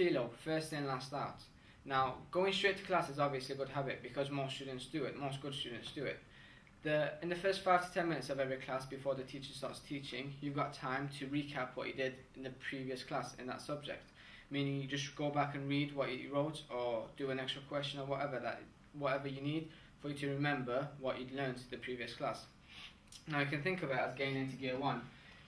philo, first in, last out. Now, going straight to class is obviously a good habit because most students do it, most good students do it. In the first 5 to 10 minutes of every class before the teacher starts teaching, you've got time to recap what you did in the previous class in that subject. Meaning you just go back and read what you wrote or do an extra question or whatever you need for you to remember what you'd learned in the previous class. Now you can think of it as getting into gear 1.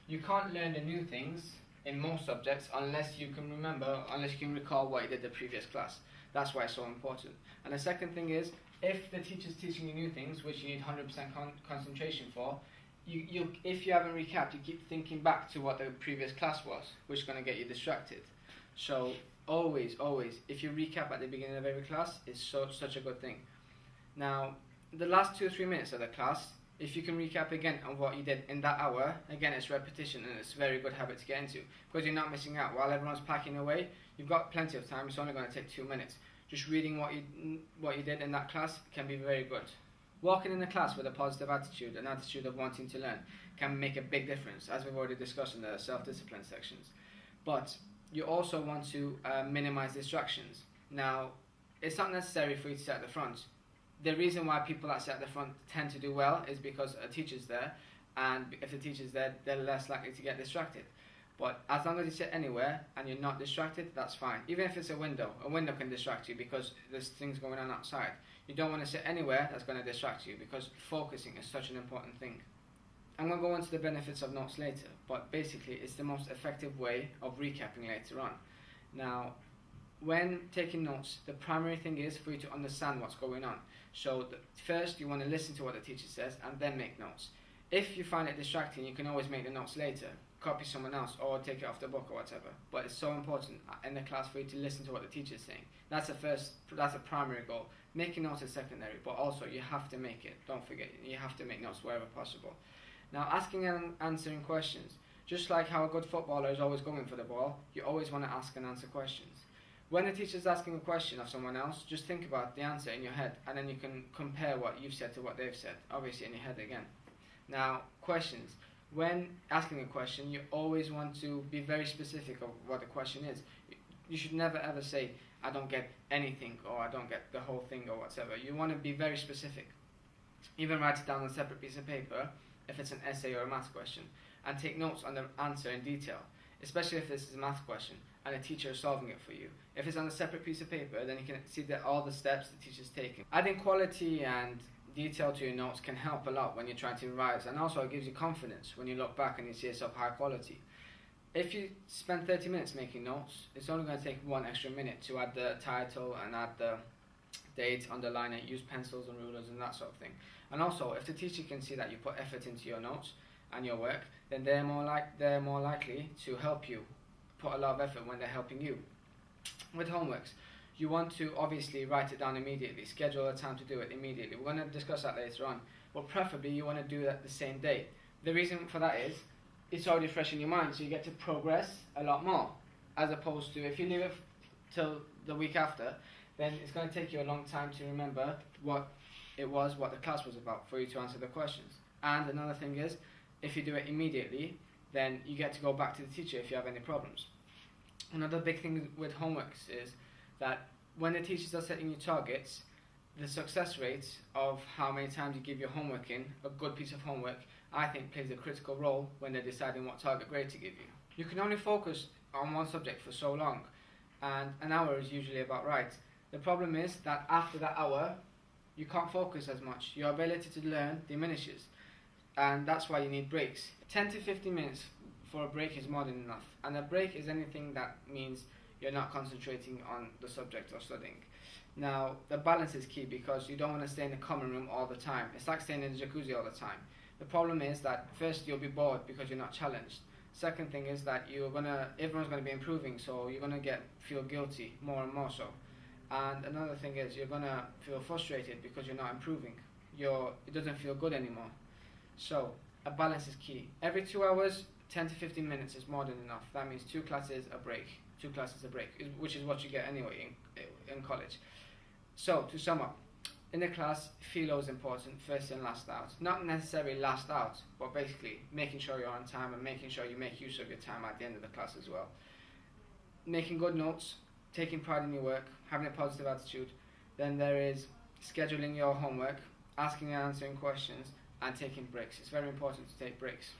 You can't learn the new things in most subjects unless you can recall what you did the previous class. That's why it's so important. And the second thing is, if the teacher's teaching you new things, which you need 100% concentration for, if you haven't recapped, you keep thinking back to what the previous class was, which is going to get you distracted. So always, if you recap at the beginning of every class, it's such a good thing. Now, the last 2 or 3 minutes of the class, if you can recap again on what you did in that hour, again it's repetition and it's a very good habit to get into because you're not missing out. While everyone's packing away, you've got plenty of time, it's only going to take 2 minutes. Just reading what you did in that class can be very good. Walking in the class with a positive attitude, an attitude of wanting to learn, can make a big difference, as we've already discussed in the self-discipline sections. But you also want to minimize distractions. Now, it's not necessary for you to sit at the front. The reason why people that sit at the front tend to do well is because a teacher's there, and if the teacher's there, they're less likely to get distracted. But as long as you sit anywhere and you're not distracted, that's fine. Even if it's a window can distract you because there's things going on outside. You don't want to sit anywhere that's going to distract you because focusing is such an important thing. I'm going to go on to the benefits of notes later, but basically it's the most effective way of recapping later on. Now, when taking notes, the primary thing is for you to understand what's going on. So first you want to listen to what the teacher says and then make notes. If you find it distracting, you can always make the notes later, copy someone else or take it off the book or whatever. But it's so important in the class for you to listen to what the teacher is saying. That's a primary goal. Making notes is secondary, but also you have to make it. Don't forget, you have to make notes wherever possible. Now, asking and answering questions. Just like how a good footballer is always going for the ball, you always want to ask and answer questions. When the teacher is asking a question of someone else, just think about the answer in your head, and then you can compare what you've said to what they've said, obviously in your head again. Now, questions. When asking a question, you always want to be very specific of what the question is. You should never ever say, I don't get anything, or I don't get the whole thing, or whatever. You want to be very specific. Even write it down on a separate piece of paper, if it's an essay or a math question, and take notes on the answer in detail, especially if this is a math question and a teacher is solving it for you. If it's on a separate piece of paper, then you can see all the steps the teacher's taking. Adding quality and detail to your notes can help a lot when you're trying to revise, and also it gives you confidence when you look back and you see yourself high quality. If you spend 30 minutes making notes, it's only going to take 1 extra minute to add the title and add the date, underline it, use pencils and rulers and that sort of thing. And also, if the teacher can see that you put effort into your notes and your work, then they're more likely to help you put a lot of effort when they're helping you. With homeworks, you want to obviously write it down immediately, schedule a time to do it immediately. We're going to discuss that later on, but preferably you want to do that the same day. The reason for that is, it's already fresh in your mind, so you get to progress a lot more, as opposed to if you leave it till the week after, then it's going to take you a long time to remember what the class was about for you to answer the questions. And another thing is, if you do it immediately, then you get to go back to the teacher if you have any problems. Another big thing with homeworks is that when the teachers are setting you targets, the success rate of how many times you give your homework in, a good piece of homework, I think plays a critical role when they're deciding what target grade to give you. You can only focus on one subject for so long, and an hour is usually about right. The problem is that after that hour, you can't focus as much. Your ability to learn diminishes, and that's why you need breaks. 10 to 15 minutes for a break is more than enough, and a break is anything that means you're not concentrating on the subject or studying. Now, the balance is key because you don't want to stay in the common room all the time. It's like staying in the jacuzzi all the time. The problem is that first you'll be bored because you're not challenged. Second thing is that everyone's going to be improving, so you're going to feel guilty more and more so. And another thing is you're going to feel frustrated because you're not improving. It doesn't feel good anymore. So a balance is key. Every 2 hours, 10 to 15 minutes is more than enough. That means 2 classes a break. 2 classes a break, which is what you get anyway in college. So to sum up, in the class, philo is important, first in, last out. Not necessarily last out, but basically making sure you're on time and making sure you make use of your time at the end of the class as well. Making good notes taking pride in your work, having a positive attitude. Then there is scheduling your homework, asking and answering questions, and taking breaks. It's very important to take breaks.